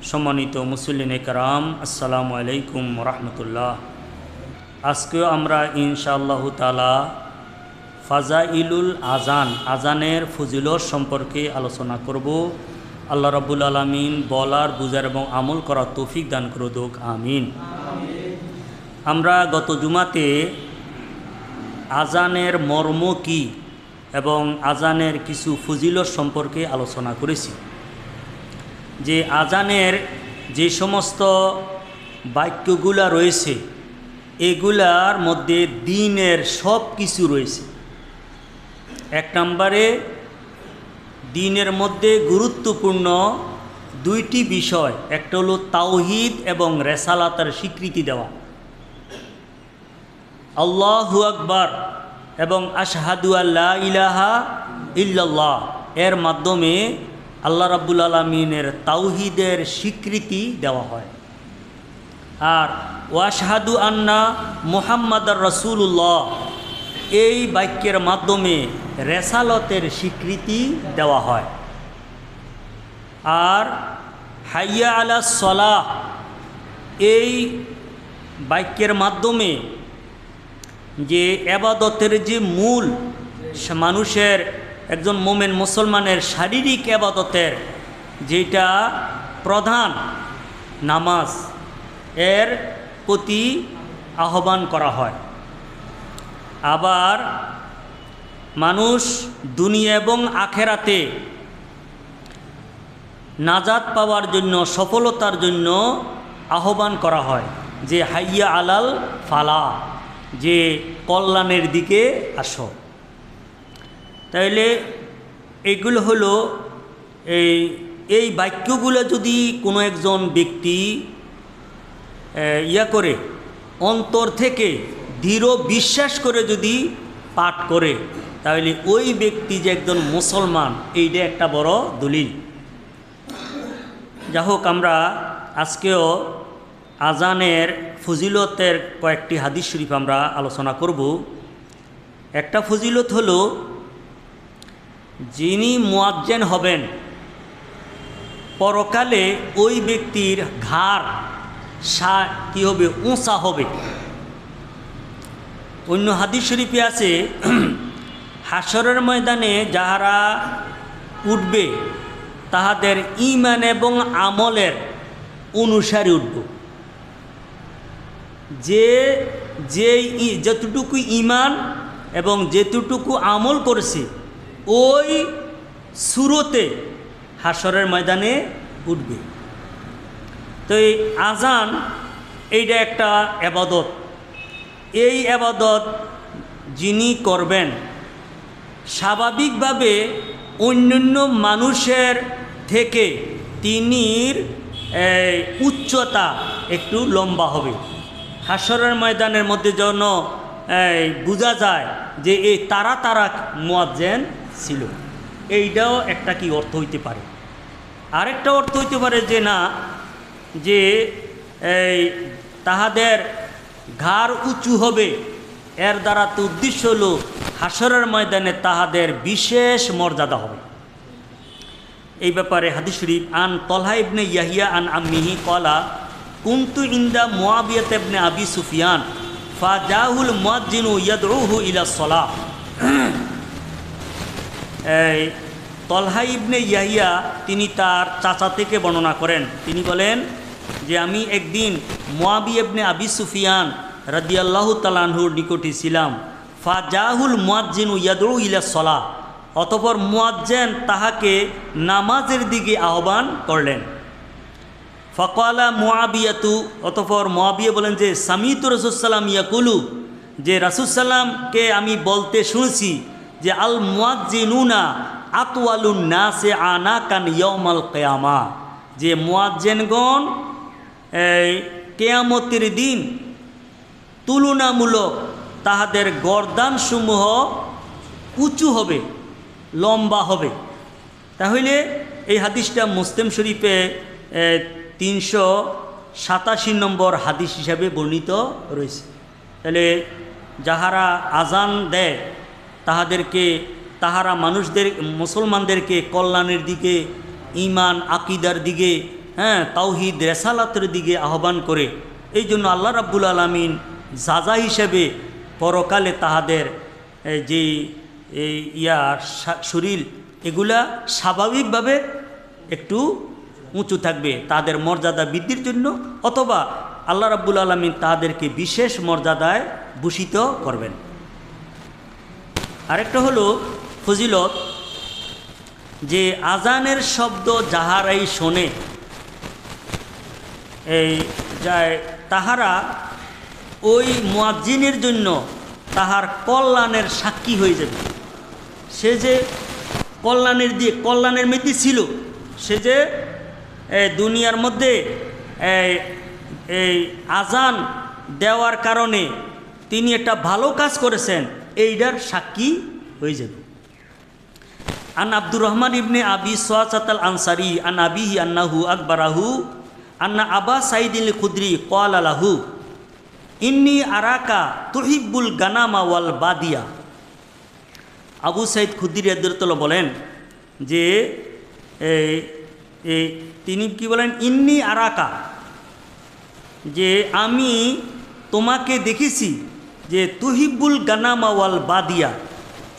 সম্মানিত মুসল্লিনে কেরাম, আসসালামু আলাইকুম রহমতুল্লাহ। আজকেও আমরা ইনশাআল্লাহ তাআলা ফাজাইলুল আজানের ফজিলত সম্পর্কে আলোচনা করব। আল্লাহ রাব্বুল আলামিন বলার, বুঝার এবং আমল করার তৌফিক দান করুক, আমিন। আমরা গত জুমাতে আজানের মর্ম কী এবং আজানের কিছু ফজিলত সম্পর্কে আলোচনা করেছি। যে আজানের যে সমস্ত বাক্যগুলা রয়েছে এগুলার মধ্যে দ্বীনের সব কিছু রয়েছে। এক নম্বরে দ্বীনের মধ্যে গুরুত্বপূর্ণ দুইটি বিষয়, একটা হলো তাওহীদ এবং রেসালাতের স্বীকৃতি দেওয়া, আল্লাহু আকবার এবং আশহাদু আল্লা ইলাহা ইল্লাল্লাহ, এর মাধ্যমে আল্লাহ রাব্বুল আলামিনের তাওহীদের স্বীকৃতি দেওয়া হয়। আর ওয়াশহাদু আন্না মুহাম্মাদার রাসূলুল্লাহ, এই বাক্যের মাধ্যমে রেসালতের স্বীকৃতি দেওয়া হয়। আর হাইয়া আলাস সালাহ, এই বাক্যের মাধ্যমে যে এবাদতের যে মূল, মানুষের একজন মোমেন মুসলমানের শারীরিক এবাদতের যেটা প্রধান নামাজ, এর প্রতি আহ্বান করা হয়। আবার মানুষ দুনিয়া এবং আখেরাতে নাজাত পাওয়ার জন্য, সফলতার জন্য আহ্বান করা হয় যে হাইয়া আলাল ফালাহ, যে কল্যাণের দিকে আসো। তাইলে এইগুলো হলো এই বাক্যগুলো যদি কোনো একজন ব্যক্তি করে অন্তর থেকে দৃঢ় বিশ্বাস করে যদি পাঠ করে, তাহলে ওই ব্যক্তি যে একজন মুসলমান, এইটা একটা বড় দলিল। যা হোক, আমরা আজকেও আজানের ফজিলতের কয়েকটি হাদিস শরীফ আমরা আলোচনা করব। একটা ফজিলত হলো, যিনি মুয়াজ্জিন হবেন পরকালে ওই ব্যক্তির ঘাড় কি হবে? উঁচা হবে। অন্য হাদিস শরীফে আছে, হাসরের ময়দানে যাহারা উঠবে তাহাদের ঈমান এবং আমলের অনুসারী উঠব। যতটুকু ঈমান এবং যেতটুকু আমল করেছে ওই সুরতে হাসরের ময়দানে উঠবে। তো এই আজান, এইটা একটা এবাদত। এই এবাদত যিনি করবেন, স্বাভাবিকভাবে অন্যান্য মানুষের থেকে তিনির উচ্চতা একটু লম্বা হবে। হাসরের ময়দানের মধ্যে যেন বোঝা যায় যে এই তারা মুয়াজ্জিন ছিল। এইটাও একটা কি অর্থ হইতে পারে। আরেকটা অর্থ হইতে পারে যে না, যে তাহাদের ঘাড় উঁচু হবে, এর দ্বারা তো উদ্দেশ্য হলো হাসরের ময়দানে তাহাদের বিশেষ মর্যাদা হবে। এই ব্যাপারে হাদিস শরীফ, আন তলহা ইবনে ইয়াহিয়া আন আম্মিহি ক্বালা কুনতু ইনদা মুআবিয়া ইবনে আবি সুফিয়ান ফাজাহুল মুয়াজ্জিনু ইয়াদউহু ইলা সালাহ। তলহা ইবনে ইয়াহিয়া তিনি তার চাচা থেকে বর্ণনা করেন। তিনি বলেন যে আমি একদিন মুআবিয়া ইবনে আবি সুফিয়ান রাদিয়াল্লাহু তাআলা আনহুর নিকটে ছিলাম। ফাজাহুল মুয়াজ্জিনু ইয়াদউ ইলা সালাহ, অতঃপর মুয়াজ্জিন তাহাকে নামাজের দিকে আহ্বান করলেন। ফাকালা মুআবিয়াতু, অতঃপর মুআবিয়া বলেন যে সামিতু রাসূল সাল্লাম ইয়াকুলু, যে রাসূল সাল্লামকে আমি বলতে শুনেছি যে আল মুয়াজ্জিনুনা আতওয়ালুন নাসে আনাকান ইয়াউমাল কিয়ামা, যে মুয়াজ্জিনগণ কিয়ামতের দিন তুলনামূলক তাহাদের গর্দানসমূহ উঁচু হবে, লম্বা হবে। তাহলে এই হাদিসটা মুসলিম শরীফে 387 নম্বর হাদিস হিসাবে বর্ণিত রয়েছে। তাহলে যাহারা আজান দেয় তাহারা মানুষদের, মুসলমানদেরকে কল্যাণের দিকে, ঈমান আকিদার দিকে তাওহীদ রেসালাতের দিকে আহ্বান করে। এই জন্য আল্লাহ রাব্বুল আলামিন যাজা হিসেবে পরকালে তাহাদের যে শরীর এগুলা স্বাভাবিকভাবে একটু উঁচু থাকবে তাদের মর্যাদা বৃদ্ধির জন্য, অথবা আল্লাহ রাব্বুল আলামিন তাদেরকে বিশেষ মর্যাদায় ভূষিত করবেন। আরেকটা হলো ফজিলত, যে আজানের শব্দ যাহারাই শোনে তাহারা ওই মুয়াজ্জিনের জন্য তাহার কল্যাণের সাক্ষী হয়ে যাবে। সে যে কল্যাণের মধ্যে ছিল, সে যে দুনিয়ার মধ্যে এই আজান দেওয়ার কারণে তিনি একটা ভালো কাজ করেছেন, এইটার সাক্ষী হয়ে যাবে। আন আব্দুর রহমান ইবনে আবি সুয়াসাত আল আনসারি আন আবিহি আন্নাহু আকবরাহু আন্না আবা সাইদ আল খুদরি ক্বালা লাহু ইন্নী আরাকা তুহিব্বুল গানামা ওয়াল বাদিয়া। আবু সাইদ খুদরি রাদিয়াল্লাহু বলেন যে তিনি কি বলেন, ইন্নী আরাকা, যে আমি তোমাকে দেখেছি যে তুহিব্বুল গানামা ওয়াল বাদিয়া।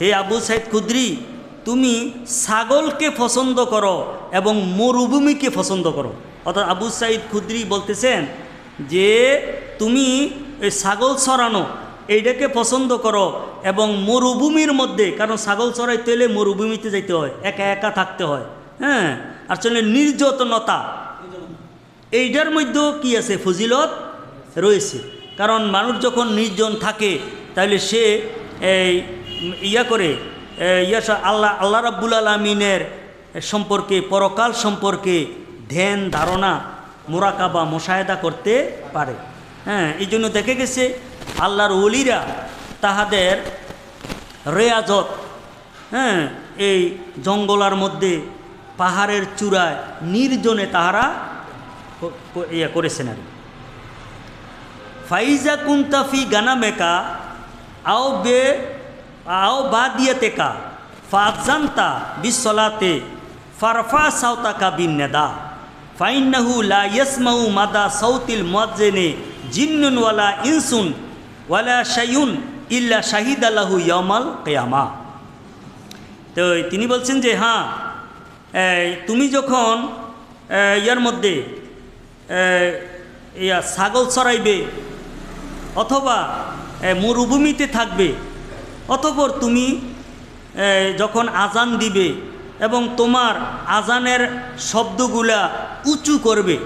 হে আবু সাইদ খুদরি, তুমি ছাগলকে পছন্দ করো এবং মরুভূমিকে পছন্দ করো। অর্থাৎ আবু সাইদ খুদরি বলতেছেন যে তুমি এই ছাগল চরানো এইটাকে পছন্দ করো এবং মরুভূমির মধ্যে, কারণ ছাগল চড়াইতে হলে মরুভূমিতে যাইতে হয়, একা একা থাকতে হয়, আসলে নির্যাতনতা, এইটার মধ্যেও কি আছে, ফজিলত রয়েছে। কারণ মানুষ যখন নির্জন থাকে তাহলে সে আল্লাহ রাব্বুল আলামিনের সম্পর্কে, পরকাল সম্পর্কে ধ্যান ধারণা মুরাকাবা মুশাহেদা করতে পারে। এই জন্য দেখে গেছে আল্লাহর ওলিরা তাহাদের রেয়াজত এই জঙ্গলার মধ্যে, পাহাড়ের চূড়ায় নির্জনে তাহারা করেছেন। আর ফাইজা কুন্তাফি গানামেকা আও বাদিয়াতেকা ফাজান্তা বিসলাতে ফারফা সাউতাকা বিন্নাদা ফাইন্নাহু লা ইয়াসমাউ মাদা সাউতিল মুয়াজ্জিনি জিন্নুন ওয়ালা ইনসুন ওয়ালা শাইউন ইল্লা শাহিদা লাহু ইয়াউমাল কিয়ামা। তো তিনি বলছেন যে তুমি যখন ইয়ার মধ্যে ছাগল চড়াইবে অথবা মরুভূমিতে থাকবে, অতঃপর তুমি যখন আজান দিবে এবং তোমার আজানের শব্দগুলা উঁচু করবে,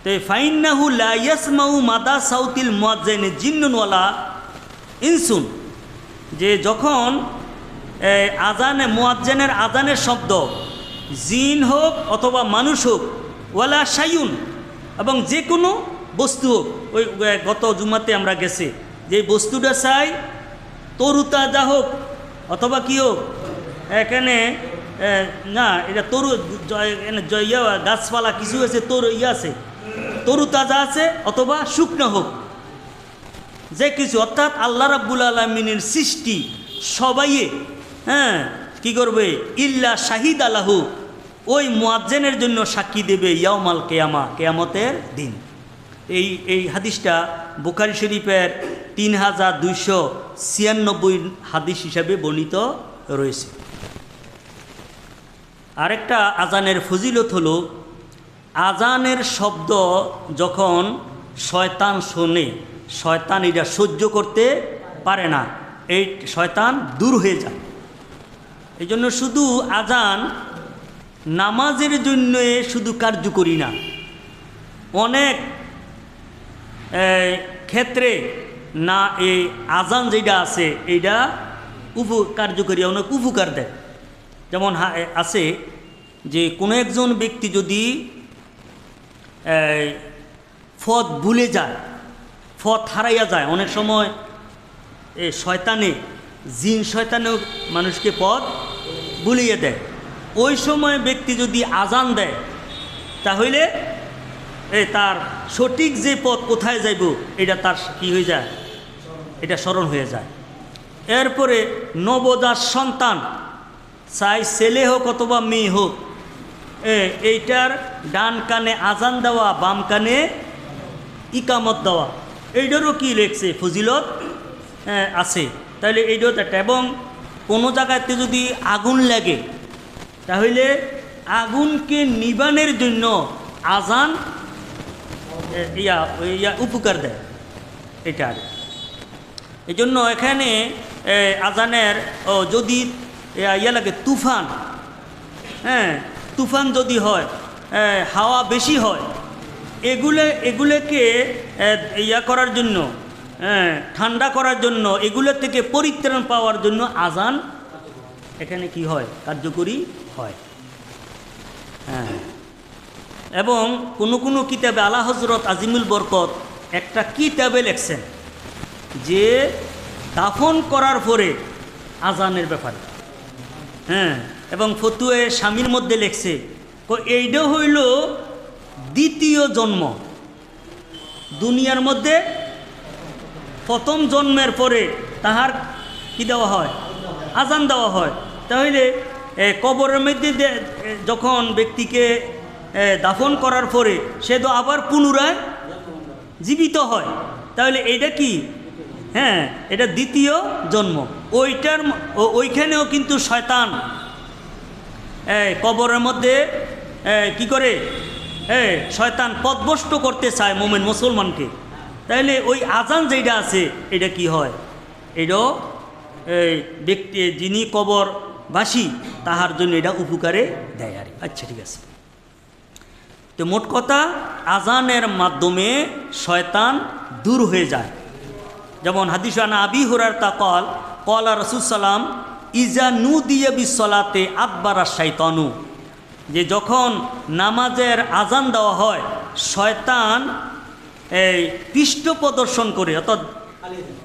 তো ফাইন্নাহু লা ইয়াসমাউ মাদা সাউতিল মুয়াজ্জিন জিন্নুন ওয়ালা ইনসুন, যে যখন মুয়াজ্জিনের আজানের শব্দ জিন হোক অথবা মানুষ হোক, ওয়ালা শাইউন, এবং যে কোনো বস্তু হোক, ওই গত জুমাতে আমরা গেছি যে বস্তুটা চাই তরুতাজা হোক অথবা কী হোক, এখানে না এটা গাছপালা কিছু আছে, আছে তরুতাজা আছে অথবা শুকনো হোক, যে কিছু, অর্থাৎ আল্লাহ রাব্বুল আলামিনের সৃষ্টি সবাই কি করবে, ইল্লা শাহিদ আলাহু, ওই মুয়াজ্জিনের জন্য সাক্ষী দেবে ইয়াউমাল কিয়ামা, কিয়ামতের দিন। এই হাদিসটা বুখারী শরীফের 3296 হাদিস হিসাবে বর্ণিত রয়েছে। আরেকটা আজানের ফজিলত হলো, আজানের শব্দ যখন শয়তান শোনে, শয়তান এটা সহ্য করতে পারে না, এই শয়তান দূর হয়ে যায়। এই জন্য শুধু আজান নামাজের জন্য শুধু কার্যকরী না, অনেক ক্ষেত্রে না এই আজান যেটা আছে এইটা কার্যকরী, অনেক উপকার দেয়। যেমন আছে যে কোনো একজন ব্যক্তি যদি পথ ভুলে যায়, পথ হারাইয়া যায়, অনেক সময় জিন শয়তানেও মানুষকে পথ ভুলিয়ে দেয়, ওই সময় ব্যক্তি যদি আজান দেয় তাহলে তার সঠিক যে পথ কোথায় যাইব এটা তার কি হয়ে যায়, এটা স্মরণ হয়ে যায়। এরপরে নবজাত সন্তান, চাই ছেলে হোক অথবা মেয়ে হোক, এইটার ডান কানে আজান দেওয়া, বাম কানে ইকামত দেওয়া, এইটারও কি লেখছে ফজিলত আছে। তাহলে এইটাও একটা, এবং কোনো জায়গাতে যদি আগুন লাগে তাহলে আগুনকে নিবানের জন্য আজান উপকার দেয় এটার। এই জন্য এখানে আজানের যদি লাগে তুফান, তুফান যদি হয়, হাওয়া বেশি হয়, এগুলোকে করার জন্য, ঠান্ডা করার জন্য, এগুলো থেকে পরিত্রাণ পাওয়ার জন্য আজান এখানে কি হয়, কার্যকরী হয়। এবং কোনো কিতাবে আলা হজরত আজিমুল বরকত একটা কিতাবে লেখছেন যে দাফন করার পরে আজানের ব্যাপারে, এবং ফতুয়ে স্বামীর মধ্যে লেখছে এইটা হইল দ্বিতীয় জন্ম। দুনিয়ার মধ্যে প্রথম জন্মের পরে তাহার কি দেওয়া হয়, আজান দেওয়া হয়। তাহলে কবরের মধ্যে যখন ব্যক্তিকে দাফন করার পরে সে তো আবার পুনরায় জীবিত হয়। তাহলে এটা কি, এটা দ্বিতীয় জন্ম। ওইখানেও কিন্তু শয়তান কবরের মধ্যে কি করে, শয়তান পথভ্রষ্ট করতে চায় মুমিন মুসলমানকে। তাইলে ওই আজান যেটা আছে এটা কি হয়, এটাও ব্যক্তি যিনি কবরবাসী তাহার জন্য এটা উপকারে দেয় আর। আচ্ছা, ঠিক আছে। তো মোট কথা, আজানের মাধ্যমে শয়তান দূর হয়ে যায়। যেমন হাদিসানা আবি হুরায়রা কল কলা রাসূল সাল্লাম ইজা নুদিয়া বিসসালাতে আদবারা শাইতানু, যে যখন নামাজের আজান দেওয়া হয় শয়তান পৃষ্ঠ প্রদর্শন করে, অর্থাৎ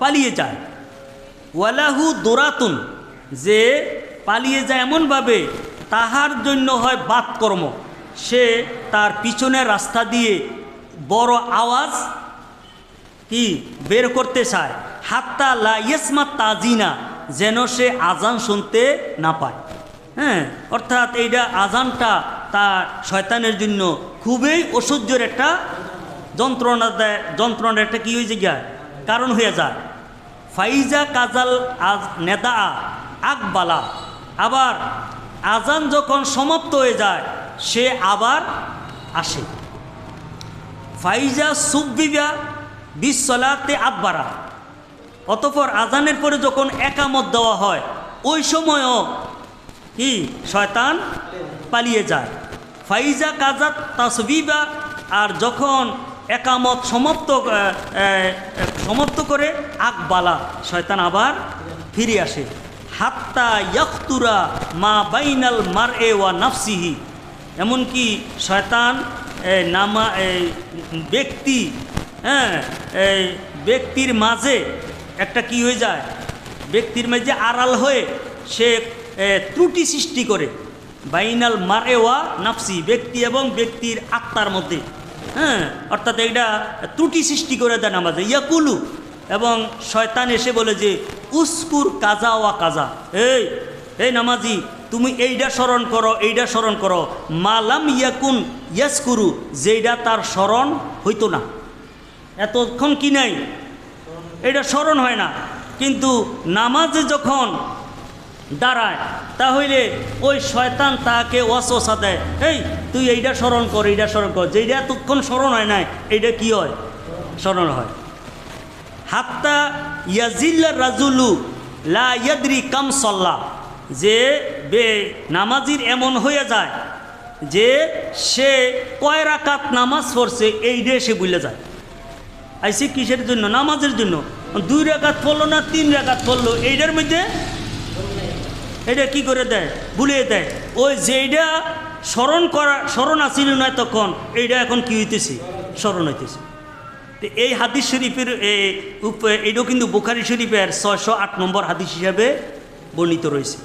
পালিয়ে যায়। ওয়ালাহু দোরাতুন, যে পালিয়ে যায় এমনভাবে তাহার জন্য হয় বাতকর্ম, সে তার পিছনের রাস্তা দিয়ে বড় আওয়াজ কি বের করতে চায়, হাত্তা লা ইয়াসমাত তাজিনা, যেন সে আজান শুনতে না পায়। অর্থাৎ এইটা আজানটা তার শয়তানের জন্য খুবই অসহ্যের একটা যন্ত্রণার একটা কি হয়ে যায়, কারণ হয়ে যায়। ফাইজা কাজাল আজ নেদা আকবালা, আবার আজান যখন সমাপ্ত হয়ে যায় সে আবার আসে। ফাইজা সুব্বিবা বিসসালাতে আদবারা, অতঃপর আজানের পরে যখন একামত দেওয়া হয় ওই সময়ও কি শয়তান পালিয়ে যায়। ফাইজা কাজাত তাসবিবা, আর যখন একামত সমাপ্ত করে আকবালা, শয়তান আবার ফিরে আসে। হাত্তা ইয়াকতুরা মা বাইনাল মারএ ওয়া নাফসিহি, এমনকি শয়তান ব্যক্তির মাঝে একটা কি হয়ে যায়, ব্যক্তির মাঝে আড়াল হয়ে সে ত্রুটি সৃষ্টি করে। বাইনাল মারএ ওয়া নাফসি, ব্যক্তি এবং ব্যক্তির আত্মার মধ্যে, অর্থাৎ এইটা ত্রুটি সৃষ্টি করে দেয় নামাজে। ইয়াকুলু, এবং শয়তান এসে বলে যে উস্কুর কাজা ওয়া কাজা, এই নামাজি তুমি এইটা স্মরণ করো, এইটা স্মরণ করো, মালাম ইয়াকুন ইয়াসকুরু, যেইটা তার স্মরণ হইতো না, এতক্ষণ কি নাই এটা স্মরণ হয় না। কিন্তু নামাজে যখন দাঁড়ায় তাহলে ওই শয়তান তাকে ওয়াসওয়াসা দেয়, এই তুই এইটা স্মরণ কর, এইটা স্মরণ কর, যেইটা এতক্ষণ স্মরণ হয় নাই এইটা কি হয়, স্মরণ হয়। হাত্তা ইয়াজিল্লা রাজুলু লা ইয়াদরি কাম সাল্লা, যে নামাজির এমন হয়ে যায় যে সে কয় রাকাত নামাজ পড়ছে এইটা সে ভুলে যায়। আইসে কিসের জন্য, নামাজের জন্য। 2 রাকাত পড়লো না 3 রাকাত পড়লো, এইটার মধ্যে এটা কি করে দেয়, ভুলিয়ে দেয়। ওই যেইটা স্মরণ আসিল না তখন, এইটা এখন কি হইতেছে, স্মরণ হইতেছে। তো এই হাদিস শরীফের এইটাও কিন্তু বুখারী শরীফের 608 নম্বর হাদিস হিসাবে বর্ণিত রয়েছে।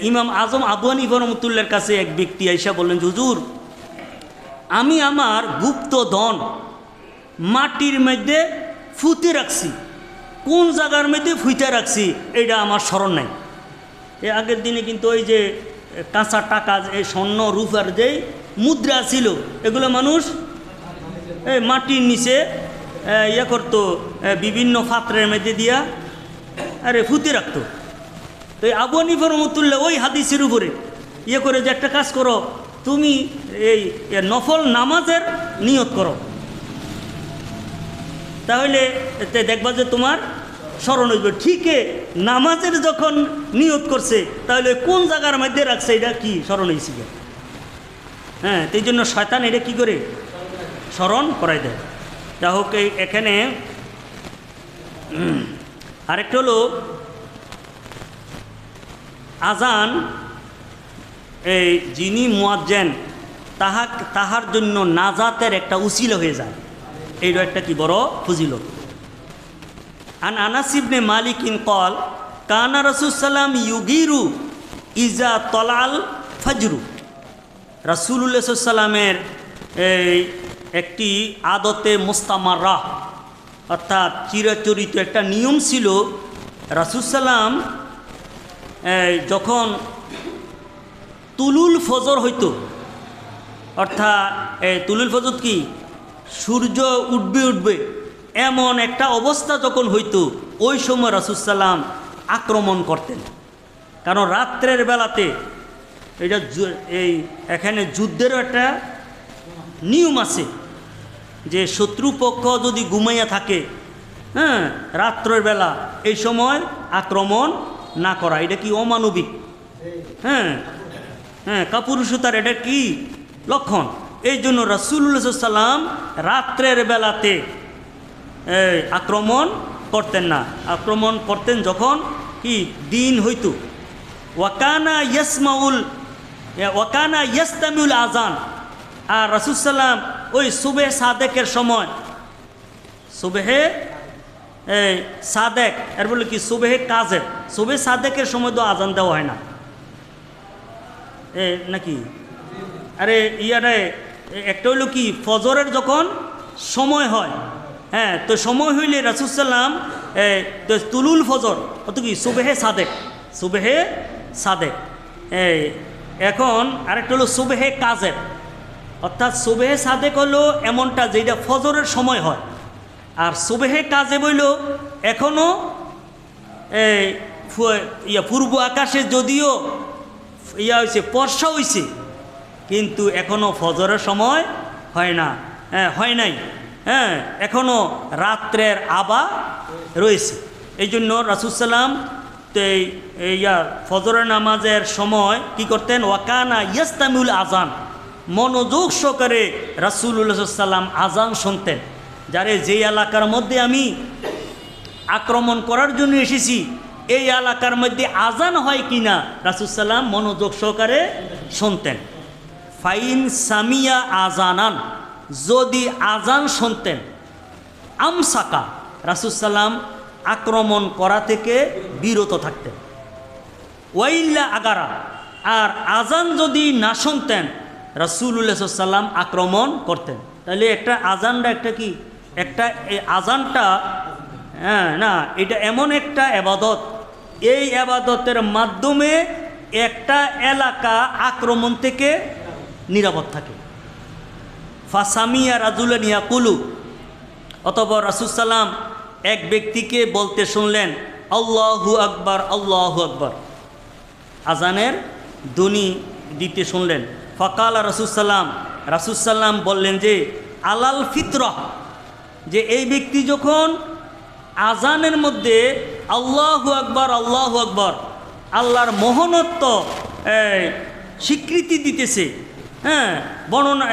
ইমাম আজম আবু হানিফা রাহমাতুল্লাহর কাছে এক ব্যক্তি আইসা বললেন, হুজুর আমি আমার গুপ্ত ধন মাটির মধ্যে ফুতে রাখছি, কোন জায়গার মধ্যে ফুইতে রাখছি এটা আমার স্মরণ নাই। আগের দিনে কিন্তু ওই যে কাঁচা টাকা, এই স্বর্ণ রূপার যেই মুদ্রা ছিল, এগুলো মানুষ এই মাটির নিচে ইয়ে করতো, বিভিন্ন পাত্রের মধ্যে দিয়া ফুতে রাখতো। তো এই আবু হানিফা রহমাতুল্লাহ ওই হাদিসের উপরে ইয়ে করে যে একটা কাজ করো, তুমি এই নফল নামাজের নিয়ত করো, তাহলে দেখবা যে তোমার স্মরণ হইবে। ঠিকই নামাজের যখন নিয়ত করছে, তাহলে কোন জায়গার মধ্যে রাখছে এটা কি স্মরণ হয়েছিল। হ্যাঁ, এই জন্য শয়তান এটা কী করে স্মরণ করাই দেয়। যা হোক, এখানে আরেকটা হলো আজান, এই যিনি মুয়াজ্জিন তাহার জন্য নাজাতের একটা উসিলা হয়ে যায়, এইটা একটা কি বড় ফজিলত। আন আনাস ইবনে মালিকিন কল কানা রাসূল সাল্লাম ইউগিরু ইজা তলাল ফজরু। রাসূলুল্লাহ সাল্লামের এই একটি আদতে মুস্তামাররা, অর্থাৎ চিরাচরিত একটা নিয়ম ছিল, রাসূল সাল্লাম যখন তুলুল ফজর হইতো, অর্থাৎ তুলুল ফজর কি সূর্য উঠবে এমন একটা অবস্থা যখন হইতো, ওই সময় রাসূল সাল্লাম আক্রমণ করতেন। কারণ রাত্রের বেলাতে এটা এখানে যুদ্ধেরও একটা নিয়ম আছে যে শত্রুপক্ষ যদি ঘুমাইয়া থাকে, হ্যাঁ, রাত্রের বেলা এই সময় আক্রমণ না করা, এটা কি অমানবিক? হ্যাঁ হ্যাঁ, কাপুরুষতার এটা কি লক্ষণ। এই জন্য রাসূলুল্লাহ সাল্লাম রাত্রের বেলাতে আক্রমণ করতেন না, আক্রমণ করতেন যখন কি দিন হইতো। ওয়াকানা ইয়াস্তামিউল আজান, আর রাসূল সাল্লাম ওই সুবহে সাদেকের সময়, সুবহে সাদেক এর বলে কি সুবহে কাজের, সুবহে সাদেকের সময় তো আজান দেওয়া হয় না নাকি? আরে ইয়ারে একটা হইল কি ফজরের যখন সময় হয়, হ্যাঁ, তো সময় হইলে রাসূল সাল্লাম তো তুলুল ফজর অত কি সুবহে সাদেক, সুবহে সাদেক। এখন আরেকটা হলো সুবহে কাজের, অর্থাৎ সুবহে সাদেক হলো এমনটা যেটা ফজরের সময় হয়, আর সুবহে কাজে বইল এখনও পূর্ব আকাশে যদিও ইয়া হয়েছে, বর্ষা হয়েছে, কিন্তু এখনও ফজরের সময় হয় না, হয় নাই, হ্যাঁ, এখনও রাত্রের আবা রয়েছে। এই জন্য রাসূল সাল্লাম ফজরের নামাজের সময় কি করতেন? ওয়াকানা ইয়াস্তামিউল আজান, মনোযোগ সহকারে রাসূলুল্লাহ সাল্লাম আজান শুনতেন। যারে যেই এলাকার মধ্যে আমি আক্রমণ করার জন্য এসেছি, এই এলাকার মধ্যে আজান হয় কিনা রাসূল সাল্লাম মনোযোগ সহকারে শুনতেন। ফাইন সামিয়া আজানান, যদি আজান শুনতেন, আমসাকা, রাসূল সাল্লাম আক্রমণ করা থেকে বিরত থাকতেন। ওয়াইল্লা আগারা, আর আজান যদি না শুনতেন রাসূলুল্লাহ সাল্লাম আক্রমণ করতেন। তাহলে একটা আজানটা একটা কি একটা আজানটা, হ্যাঁ না, এটা এমন একটা ইবাদত, এই ইবাদতের মাধ্যমে একটা এলাকা আক্রমণ থেকে নিরাপদ থাকে। ফাসামিয়া রাজুলান ইয়াকুলু, অতঃপর রাসূল সাল্লাম এক ব্যক্তিকে বলতে শুনলেন, আল্লাহু আকবার, আল্লাহু আকবার, আজানের ধ্বনি দিতে শুনলেন। ফাকালা রাসূল সাল্লাম বললেন যে আলাল ফিতরাহ, যে এই ব্যক্তি যখন আজানের মধ্যে আল্লাহু আকবার, আল্লাহু আকবার, আল্লাহর মহনত্ব স্বীকৃতি দিতেছে, হ্যাঁ, বর্ণনা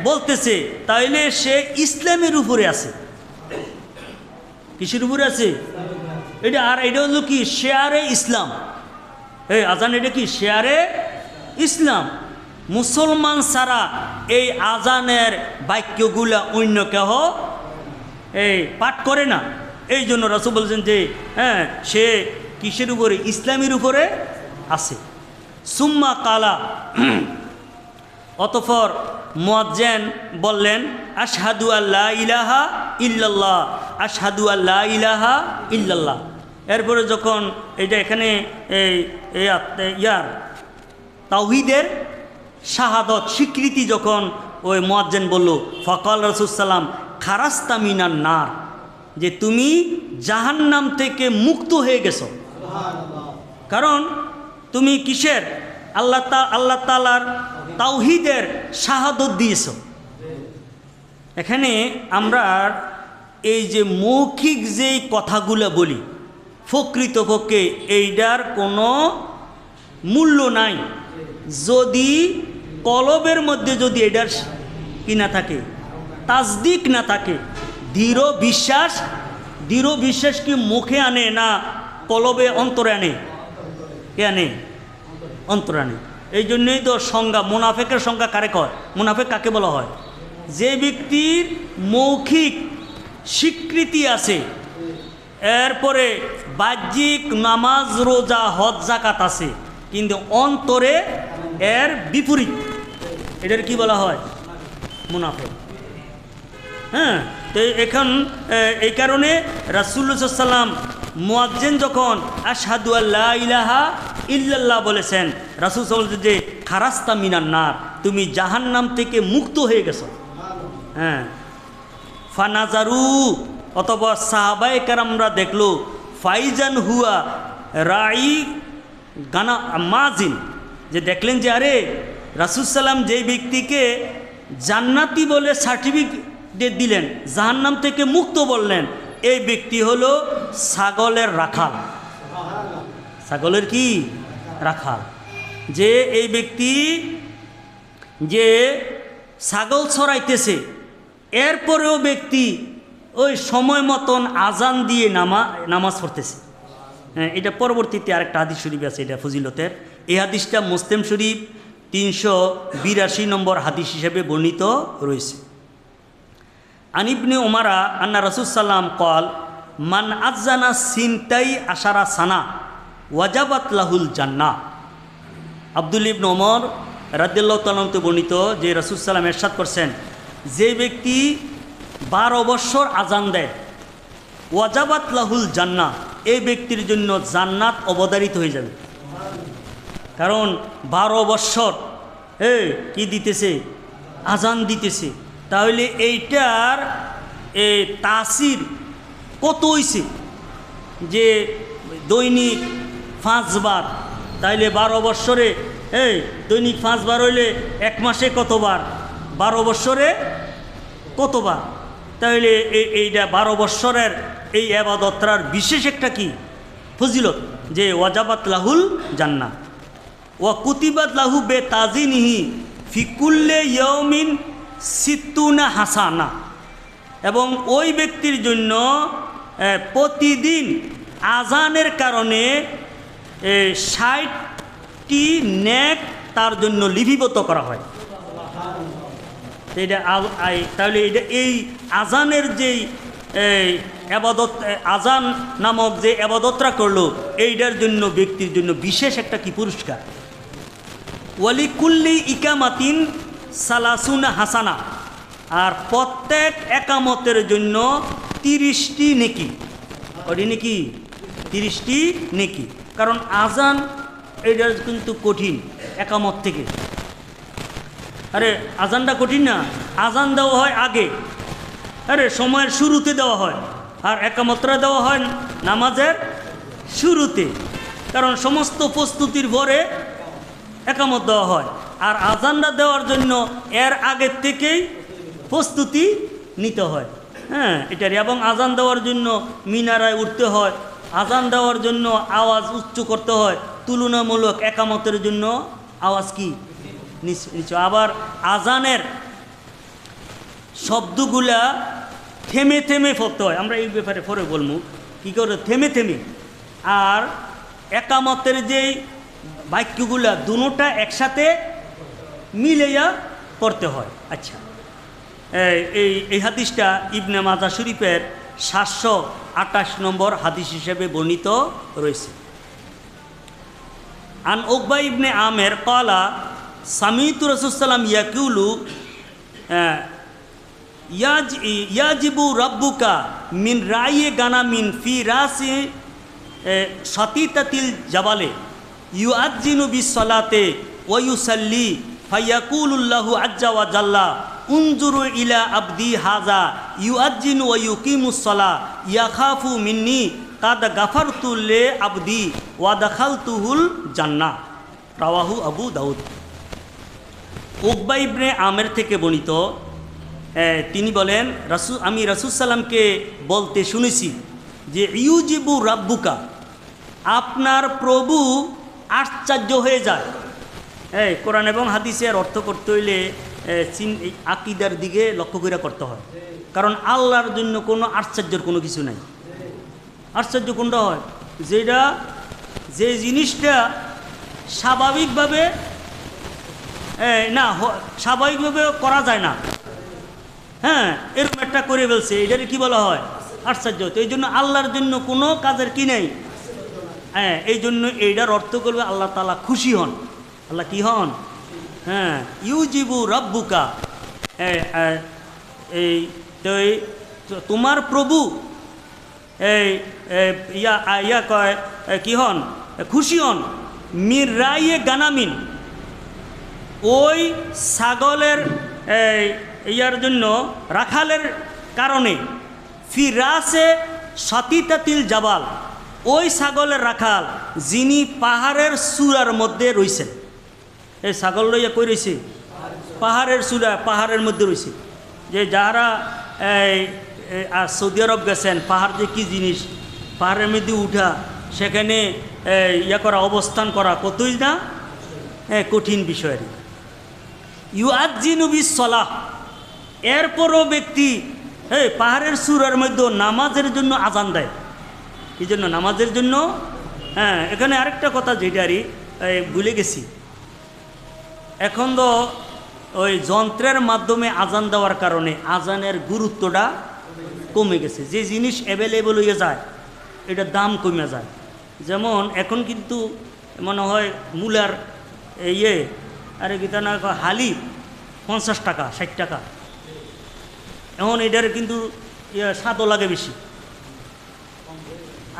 বলতেছে, তাইলে সে ইসলামের উপরে আছে। কিসের উপরে আছে এটা? আর এটা হলো কি শেয়ারে ইসলাম, আজান এটা কি শেয়ারে ইসলাম। মুসলমান ছাড়া এই আজানের বাক্যগুলা অন্য কেহ পাঠ করে না। এই জন্য রাসূল বলছেন যে হ্যাঁ, সে কিসের উপরে? ইসলামের উপরে আছে। সুম্মা কালা, অতঃপর মুয়াজ্জিন বললেন, আশহাদু আল্লা ইলাহা ইল্লাল্লাহ, আশহাদু আল্লা ইলাহা ইল্লাল্লাহ। এরপরে যখন এটা এখানে তাওহীদের শাহাদত স্বীকৃতি যখন ওই মুয়াজ্জিন বলল, ফকাল রাসূলুল্লাহ খারাস্তা মিনান নার, যে তুমি জাহান্নাম থেকে মুক্ত হয়ে গেছো। কারণ তুমি কিসের? আল্লাহ তাআলার তাওহীদের শাহাদত দিয়েছো। এখানে আমরা এই যে মৌখিক যেই কথাগুলো বলি, প্রকৃতপক্ষে এইটার কোনো মূল্য নাই যদি কলবের মধ্যে যদি এটার কি না থাকে, তাসদিক না থাকে। দৃঢ় বিশ্বাস কি মুখে আনে না কলবে অন্তরে আনে? কে আনে? অন্তরে আনে। এই জন্যই তো সংজ্ঞা, মুনাফেকের সংজ্ঞা কারে কয়? মুনাফেক কাকে বলা হয়? যে ব্যক্তির মৌখিক স্বীকৃতি আছে, এরপরে বাহ্যিক নামাজ রোজা হজ জাকাত আছে, কিন্তু অন্তরে এর বিপরীত, এটার কি বলা হয়? মুনাফেক। হ্যাঁ, তো এখন এই কারণে রাসূলুল্লাহ সাল্লাল্লাহু আলাইহি ওয়াসাল্লাম মুয়াজ্জিন যখন আশহাদু আল্লা ইলাহা ইল্লাল্লাহ বলেছেন, রাসূল সাল্লাল্লাহু আলাইহি ওয়াসাল্লাম যে খারাস্তা মিনান নার, তুমি জাহান্নাম থেকে মুক্ত হয়ে গেছো। হ্যাঁ, ফানাজারু, অথবা সাহাবায়ে কেরামরা দেখলো, ফাইজান হুয়া রাই গানা মাজিন, যে দেখলেন যে আরে রাসূল সাল্লাম যে ব্যক্তিকে জান্নাতি বলে সার্টিফিকেট দিলেন, জাহান্নাম থেকে মুক্ত বললেন, এই ব্যক্তি হলো ছাগলের রাখাল। ছাগলের কি? রাখাল। যে এই ব্যক্তি যে ছাগল ছড়াইতেছে, এরপরেও ব্যক্তি ওই সময় মতন আজান দিয়ে নামাজ পড়তেছে। হ্যাঁ, এটা পরবর্তীতে আরেকটা হাদিস শরীফ আছে, এটা ফজিলতের। এই হাদিসটা মুসলিম শরীফ 382 নম্বর হাদিস হিসেবে বর্ণিত রয়েছে। আনিবনে উমারা আন্না রাসূল সাল্লাম কল, মান আযানা সিনতাই আশারা সানা ওয়াজাবাত লাহুল জান্নাহ। আব্দুল্লাহ ইবনে ওমর রাদিয়াল্লাহু তাআলা হতে বর্ণিত যে রাসূল সাল্লাম ইরশাদ করছেন, যে ব্যক্তি 12 বৎসর আজান দেয়, ওয়াজাবাত লাহুল জান্নাহ, এই ব্যক্তির জন্য জান্নাত অবধারিত হয়ে যাবে। কারণ 12 বৎসর কি দিতেছে? আজান দিতেছে। তাহলে এইটার তাসির কত হইছে? যে দৈনিক 5 বার, তাইলে 12 বৎসরে দৈনিক 5 বার হইলে 1 মাসে কতবার? 12 বৎসরে কতবার? তাহলে এইটা 12 বৎসরের এই ইবাদতটার বিশেষ একটা কি ফজিলত, যে ওয়াজাবাত লাহুল জান্নাহ ওয়া কুতিবাত লাহু বে তাজিনিহি ফি কুল্লি ইয়াউমিন সিত্তুনা হাসানা, এবং ওই ব্যক্তির জন্য প্রতিদিন আজানের কারণে 60টি নেক তার জন্য লিপিবদ্ধ করা হয়। এটা তাহলে এটা এই আজানের যেই আবাদত, আজান নামক যে আবাদতটা করলো, এইটার জন্য ব্যক্তির জন্য বিশেষ একটা কি পুরস্কার। ওয়ালি কুল্লি ইকামাতিন সালাসুনা হাসানা, আর প্রত্যেক একামতের জন্য 30টি নেকি। ওটি নেকি 30টি নেকি। কারণ আজান এটা কিন্তু কঠিন একামত থেকে। আরে আজানটা কঠিন না, আজান দেওয়া হয় আগে, আরে সময়ের শুরুতে দেওয়া হয়, আর একামতরা দেওয়া হয় নামাজের শুরুতে। কারণ সমস্ত প্রস্তুতির পরে একামত দেওয়া হয়, আর আজানটা দেওয়ার জন্য এর আগের থেকেই প্রস্তুতি নিতে হয়। হ্যাঁ, এটারই। এবং আজান দেওয়ার জন্য মিনারায় উঠতে হয়, আজান দেওয়ার জন্য আওয়াজ উচ্চ করতে হয়, তুলনামূলক একামতের জন্য আওয়াজ কি নিচু। আবার আজানের শব্দগুলা থেমে থেমে পড়তে হয়, আমরা এই ব্যাপারে পরে বলবো কী করে থেমে থেমে। আর একামতের যেই বাক্যগুলা দুটোটা একসাথে মিলাইয়া পড়তে হয়। আচ্ছা, এই হাদিসটা ইবনে মাজাহ শরীফের 728 নম্বর হাদিস হিসেবে বর্ণিত রয়েছে। আন উকবা ইবনে আমের ক্বালা সামিতু রাসূলুল্লাহ সাল্লাল্লাহু আলাইহি ইয়াকুলু ইয়াজিবু রাব্বুকা মিন রাইয়ে গানামিন ফি রাসি সাতিতাতিল জাবালে ইউআজ্জিনু বিসসালাতে ওয়ুসাল্লি ফায়াকুলুল্লাহু আজ্জা ওয়া জাল্লা উনজুরু ইলা আবদি হাজা ইউআজ্জিনু ওয়া ইউকিমুস সালাহ ইয়াখাফু মিন্নি কাদ গাফারতু লি আবদি ওয়া দাখালতুহুল জান্নাহ। রাওয়াহু আবু দাউদ। উকবা ইবনে আমের থেকে বর্ণিত, তিনি বলেন আমি রাসূল সাল্লামকে বলতে শুনেছি যে ইউজিবু রাব্বুকা, আপনার প্রভু আশ্চর্য হয়ে যায়। কোরআন এবং হাদিসের অর্থ করতে হইলে আকীদার দিকে লক্ষ্য করে করতে হয়, কারণ আল্লাহর জন্য কোনো আশ্চর্যের কোনো কিছু নাই। আশ্চর্য কোনটা হয়? যে জিনিসটা স্বাভাবিকভাবে স্বাভাবিকভাবে করা যায় না, এরকম একটা করে ফেলছে, এটাকে কি বলা হয়? আশ্চর্য। তো এই জন্য আল্লাহর জন্য কোনো কাজের কি নেই। এই জন্য এইটার অর্থ করবে আল্লাহ তাআলা খুশি হন। আল্লাহ কি হন? ইউজিবু রাব্বুকা, এই তো তোমার প্রভু ইয়া কয় কি হন? খুশি হন। মির রাইয়ে গানামিন, ওই ছাগলের ইয়ার জন্য রাখালের কারণে, ফিরাসে সাতিতাতিল জাবাল, ওই ছাগলের রাখাল যিনি পাহাড়ের চূড়ার মধ্যে রয়েছেন। এই ছাগল লইয়া কই রয়েছে? পাহাড়ের চূড়া, পাহাড়ের মধ্যে রয়েছে। যে যারা সৌদি আরব গেছেন, পাহাড় যে কী জিনিস, পাহাড়ের মধ্যে উঠা, সেখানে ইয়া করা, অবস্থান করা কতই না কঠিন বিষয়। ইউআজ্জিনু বিস-সালাহ, এরপরও ব্যক্তি পাহাড়ের চূড়ার মধ্যে নামাজের জন্য আজান দেয়। এই জন্য নামাজের জন্য। এখানে আরেকটা কথা যেটারই ভুলে গেছি, এখন তো ওই যন্ত্রের মাধ্যমে আজান দেওয়ার কারণে আজানের গুরুত্বটা কমে গেছে। যে জিনিস অ্যাভেলেবল হয়ে যায় এটার দাম কমে যায়। যেমন এখন কিন্তু মনে হয় মূলার আরে গীতা না হালি 50 টাকা 60 টাকা, এখন এটার কিন্তু স্বাদও লাগে বেশি।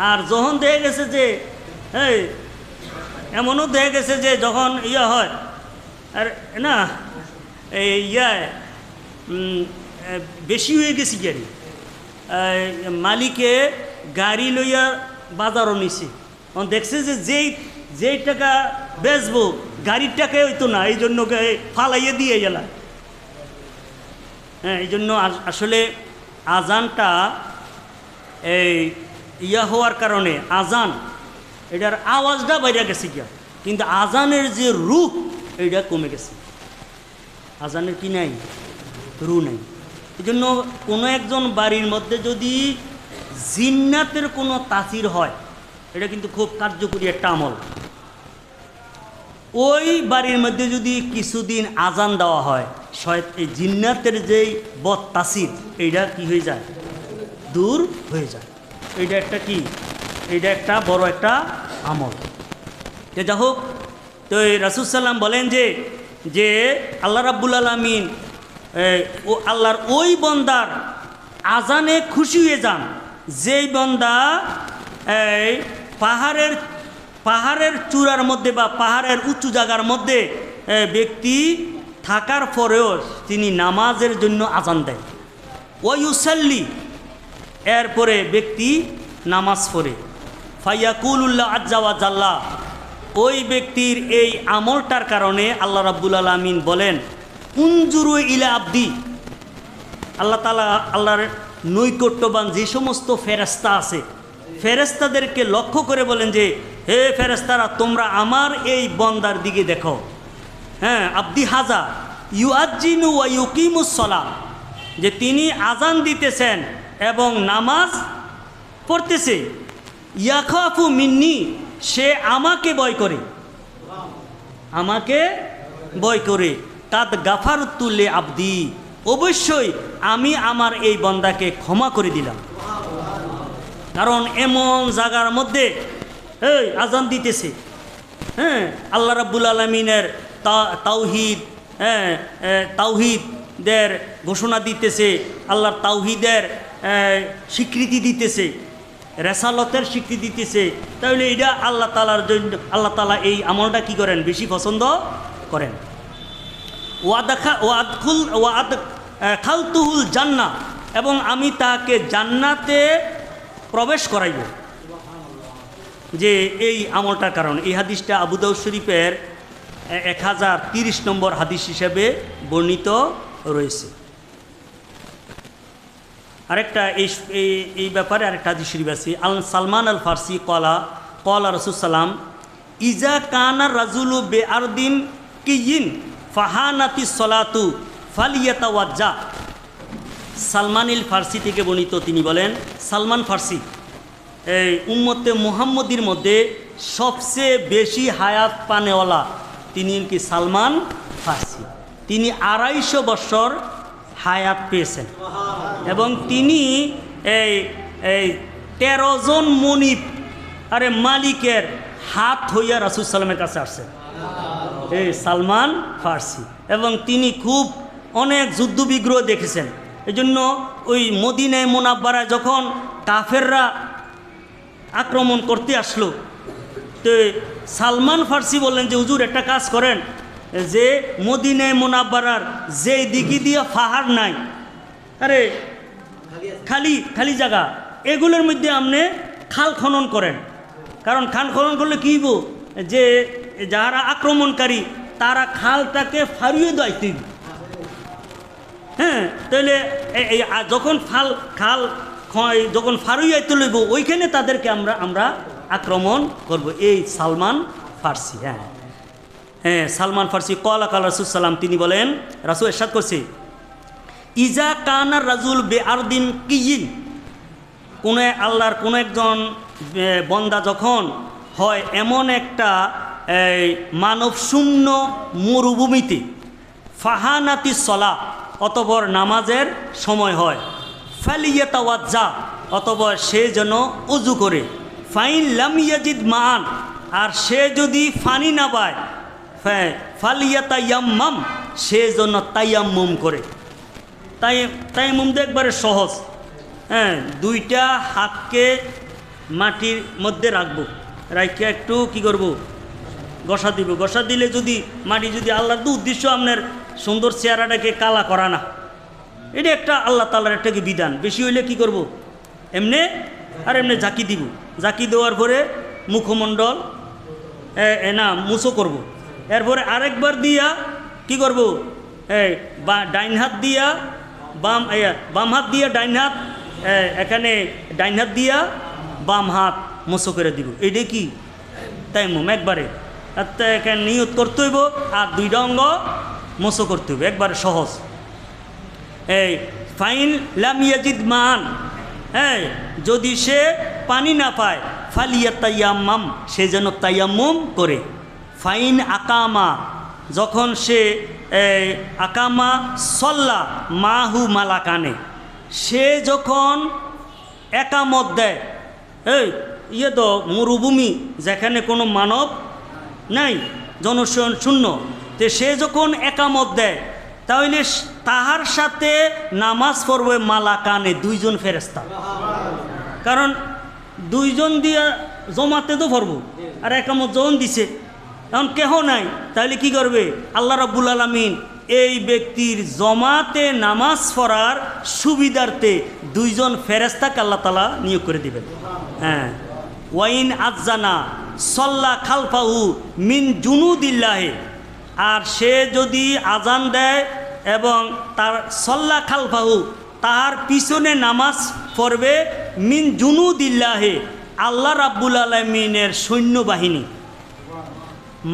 আর যখন দেখা গেছে যে এমনও দেখা গেছে যে যখন হয় আর না বেশি হয়ে গেছি গাড়ি, মালিকে গাড়ি লইয়া বাজারও নিছে, দেখছে যে যেই টাকা বেচবো গাড়ির টাকাই হইতো না, এই জন্য ফালাইয়ে দিয়ে গেলা। এই জন্য আসলে আজানটা হওয়ার কারণে আজান এটার আওয়াজটা বাইরে গেছে গিয়া, কিন্তু আজানের যে রূপ এইটা কমে গেছে। আজানের কি নাই? রু নাই। এই জন্য কোনো একজন বাড়ির মধ্যে যদি জিন্নাতের কোনো তাসির হয়, এটা কিন্তু খুব কার্যকরী একটা আমল। ওই বাড়ির মধ্যে যদি কিছুদিন আজান দেওয়া হয়, এই জিন্নাতের যেই বদ তাসির এইটা কি হয়ে যায়? দূর হয়ে যায়। এইটা একটা কি? এইটা একটা বড় একটা আমল। যা হোক, তো রাসূল সাল্লাম বলেন যে আল্লাহ রাব্বুল আলামিন ও আল্লাহর ওই বন্দার আজানে খুশি হয়ে যান যেই বন্দা পাহাড়ের চূড়ার মধ্যে বা পাহাড়ের উঁচু জায়গার মধ্যে ব্যক্তি থাকার পরেও তিনি নামাজের জন্য আজান দেয়। ওয়ুসাল্লি, এরপরে ব্যক্তি নামাজ পড়ে। ফায়াকুলুল্লাহ আজ্জা ওয়া জাল্লা, ওই ব্যক্তির এই আমলটার কারণে আল্লাহ রাব্বুল আলামিন বলেন উনজুরু ইলা আবদি, আল্লাহ তাআলা আল্লাহর নৈকট্যবান যে সমস্ত ফেরেশতা আছে, ফেরেশতাদেরকে লক্ষ্য করে বলেন যে হে ফেরেশতারা, তোমরা আমার এই বন্দার দিকে দেখো। আবদি হাজা ইউআজ্জিনু ওয়া ইউকিমুস সালাহ, যে তিনি আজান দিতেছেন এবং নামাজ পড়তেছে। ইয়াখাফু মিন্নি, সে আমাকে ভয় করে, আমাকে ভয় করে। কাদ গাফারতু লি আবদি, অবশ্যই আমি আমার এই বান্দাকে ক্ষমা করে দিলাম। কারণ এমন জায়গার মধ্যে আজান দিতেছে, আল্লাহ রাব্বুল আলামিনের তাওহীদের ঘোষণা দিতেছে, আল্লাহর তাওহীদের স্বীকৃতি দিতেছে, রেসালতের স্বীকৃতি দিতেছে। তাহলে এটা আল্লাহ তাআলার জন্য, আল্লাহ তাআলা এই আমলটা কি করেন? বেশি পছন্দ করেন। খালতুহুল জান্নাহ, এবং আমি তাকে জান্নাতে প্রবেশ করাইব, যে এই আমলটার কারণে। এই হাদিসটা আবু দাউদ শরীফের 1030 নম্বর হাদিস হিসেবে বর্ণিত রয়েছে। আরেকটা এই ব্যাপারে আরেকটা হাদিস শরীফ আছে। সালমান আল ফারসি কলা রাসূল সাল্লাম ইজা কানা রাজুলু বে আরদিন কিয়িন ফাহানাতি সলাতু ফালিয়াতাওয়াজ্জা। সালমান আল ফারসি থেকে বর্ণিত, তিনি বলেন, সালমান ফারসি এই উম্মতে মুহাম্মদীর মধ্যে সবচেয়ে বেশি হায়াত পানেওয়ালা তিনি কি সালমান ফারসি। তিনি 250 বছর হায়াত পেয়েছেন, এবং তিনি এই 13 জন মনিব মালিকের হাত হইয়া রাসূল সাল্লামের কাছে আসছেন, এই সালমান ফারসি। এবং তিনি খুব অনেক যুদ্ধ বিগ্রহ দেখেছেন। এই জন্য ওই মদিনায় মুনাব্বারায় যখন কাফেররা আক্রমণ করতে আসলো, তো সালমান ফারসি বললেন যে হুজুর একটা কাজ করেন, যে মদিনায় মুনাব্বারার যে দিকে দিয়ে পাহাড় নাই, খালি জায়গা, এগুলোর মধ্যে আপনি খাল খনন করেন। কারণ খাল খনন করলে কী হইব, যে যারা আক্রমণকারী তারা খালটাকে ফারিয়ে দেয়। হ্যাঁ, তাহলে যখন খাল যখন ফারুইয়াইতে লইব, ওইখানে তাদেরকে আমরা আক্রমণ করব। এই সালমান ফারসি। হ্যাঁ, সালমান ফারসি কলা রাসূল সাল্লাম, তিনি বলেন, রাসূল ইরশাদ করছে, ইজা কানা রাজুল বে আরদিন কিয়িন, আল্লাহর কোন একজন বন্দা যখন হয় এমন একটা মানবশূন্য মরুভূমিতে, ফাহানাতি সলা, অতঃপর নামাজের সময় হয়, ফালিয়াতাওয়াজ্জা, অতঃপর সে যেন উযু করে, ফাইন লাম ইয়াজিদ মান, আর সে যদি পানি না পায়, ফালিয়াতায়াম্মাম, সে যেন তায়াম্মুম করে। তায়াম্মুম তো একবারে সহজ। হ্যাঁ, 2টা হাতকে মাটির মধ্যে রাখবো, রাখে একটু কি করব, ঘষা দিব। ঘষা দিলে যদি মাটি, যদি আল্লাহর তো উদ্দেশ্য আপনার সুন্দর চেহারাটাকে কালা করা না, এটা একটা আল্লাহ তাআলার একটা কি বিধান। বেশি হইলে কি করব, এমনি ঝাঁকি দিব। ঝাঁকি দেওয়ার পরে মুখমণ্ডল মুছো করব। এরপরে আরেকবার দিয়া কি করব, ডাইন হাত দিয়া বাম হাত দিয়া ডাইন হাত, এখানে ডাইন হাত দিয়া বাম হাত মুছো করে দিব। এইটা কি তায়াম্মুম একবারে। এখানে নিয়ত করতে হইব, আর 2টা অঙ্গ মুছো করতে হইব, একবারে সহজ। ফাইন লাম ইয়াজিদ মান, যদি সে পানি না পায়, ফালিয়াতায়াম্মাম, সে যেন তায়াম্মুম করে। ফাইন আকামা, যখন সে আকামা সল্লা মাহু মালাকানে, সে যখন একামত দেয়, তো মরুভূমি, যেখানে কোনো মানব নাই, জনশূন্য শূন্য, তো সে যখন একামত দেয়, তাহলে তাহার সাথে নামাজ পড়বে মালাকানে, 2 জন ফেরেশতা। কারণ 2 জন দিয়া জমাতে তো পড়ব, আর একামত যখন দিছে এখন কেহ নাই, তাহলে কি করবে, আল্লাহ রাব্বুল আলামিন এই ব্যক্তির জমাতে নামাজ পড়ার সুবিধার্থে 2 জন ফেরেশতাকে আল্লাহ তাআলা নিয়োগ করে দিবেন। হ্যাঁ, ওয়াইন আযজানা সাল্লা খালফাহু মিন জুনুদিল্লাহি, আর সে যদি আজান দেয় এবং তার সাল্লা খালফাহু, তার পিছনে নামাজ পড়বে, মিন জুনুদিল্লাহি, আল্লাহ রাব্বুল আলামিনের সৈন্যবাহিনী,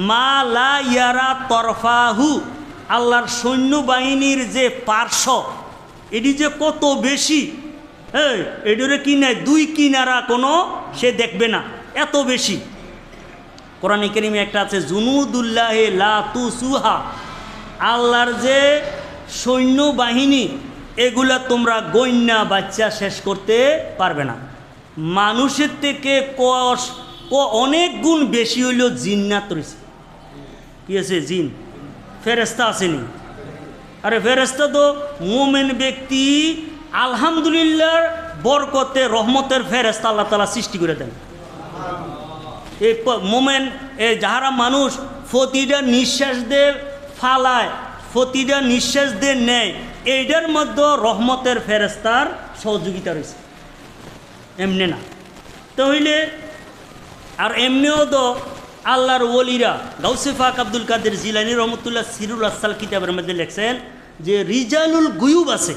মা লা ইয়ারা তরফাহু, আল্লাহর সৈন্যবাহিনীর যে পার্শ্ব, এটি যে কত বেশি, এটিরে কি নাই, 2 কিনারা কোনো সে দেখবে না, এত বেশি। কোরআনে কারিমে একটা আছে, জুনুদুল্লাহি লা তুসুহা, আল্লাহর যে সৈন্যবাহিনী, এগুলা তোমরা গণ্যা বাচ্চা শেষ করতে পারবে না। মানুষের থেকে অনেক গুণ বেশি হইল জিন্নাত রয়েছে। কি আছে, জিন, ফেরেশতা আসেনি। আরে ফেরেশতা তো মুমিন ব্যক্তি আলহামদুলিল্লাহ বরকতে রহমতের ফেরেশতা আল্লাহ তাআলা সৃষ্টি করে দেন। এই মোমেন যাহারা মানুষ প্রতিটা নিঃশ্বাস দিয়ে ফালায়, প্রতিটা নিঃশ্বাস দিয়ে নেয়, এইটার মধ্যে রহমতের ফেরেস্তার সহযোগিতা রয়েছে, এমনি না। তাহলে আর এমনিও তো আল্লাহর ওলিরা, গাউসে পাক আব্দুল কাদের জিলানী রহমতুল্লাহ সিরুল আসাল কিতাবের মধ্যে লেখছেন যে রিজালুল গুয়ুব আছে।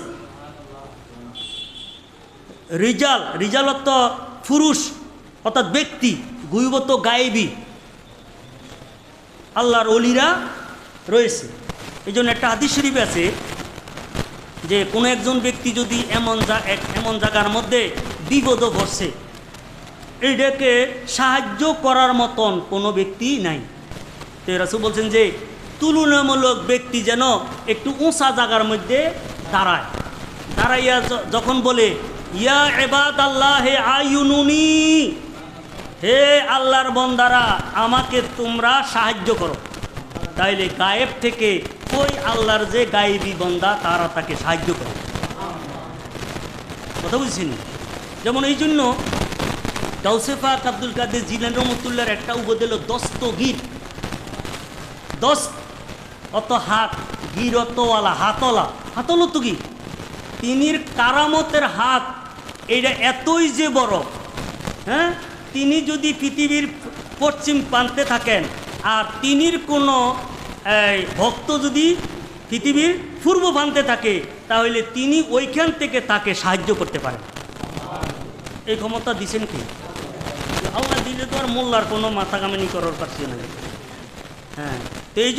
রিজালত পুরুষ অর্থাৎ ব্যক্তি, গুয়ুবত গায়েবী, আল্লাহর ওলিরা রয়েছে। এই জন্য একটা হাদিস শরীফ আছে যে কোনো একজন ব্যক্তি যদি এমন জায়গার মধ্যে বিপদ পড়ছে, এটাকে সাহায্য করার মতন কোনো ব্যক্তি নাই। তো রাসূল বলছেন যে তুলনামূলক ব্যক্তি যেন একটু উঁচা জায়গার মধ্যে দাঁড়াইয়া যখন বলে ইয়া ইবাদাল্লাহ হে আয়ুনুনি, হে আল্লাহর বান্দারা আমাকে তোমরা সাহায্য করো, তাইলে গায়েব থেকে ওই আল্লাহর যে গায়েবী বান্দা তারা তাকে সাহায্য করে। কথা বুঝছেন? যেমন এই জন্য গাউসে পাক আব্দুল কাদের জিলানী রহমতুল্লাহর একটা উপাধি হলো দস্তগীর। দস্ত অত হাত, গির অতওয়ালা, হাতওয়ালা। হাতল তো কি তিনির কারামতের হাত, এইটা এতই যে বড়, হ্যাঁ, তিনি যদি পৃথিবীর পশ্চিম প্রান্তে থাকেন আর তিনির কোনো ভক্ত যদি পৃথিবীর পূর্ব প্রান্তে থাকে, তাহলে তিনি ওইখান থেকে তাকে সাহায্য করতে পারেন। এই ক্ষমতা দিচ্ছেন কি? আল্লাহ দিলে তো আর মোল্লার কোনো মাথা কামানি করার পারছে না। হ্যাঁ, তো এই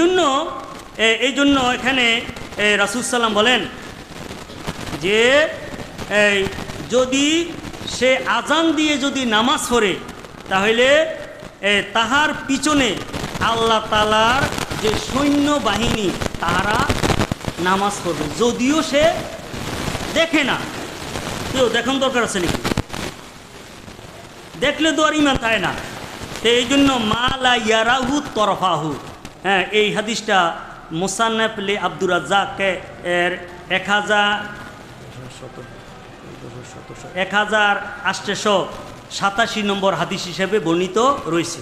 জন্য এখানে রাসূল সাল্লাম বলেন যে যদি সে আজান দিয়ে যদি নামাজ পড়ে, তাহলে তাহার পিছনে আল্লাহ তাআলার যে সৈন্য বাহিনী তারা নামাজ পড়বে, যদিও সে দেখে না। কেউ দেখান দরকার আছে নাকি? দেখলে তো আর ইমান থাকে না। তো এই জন্য মালা ইয়ারাহু তরফাহু, হ্যাঁ, এই হাদিসটা মুসান্নাফ লে আব্দুর রাজ্জাক এর 1887 নম্বর হাদিস হিসেবে বর্ণিত রয়েছে।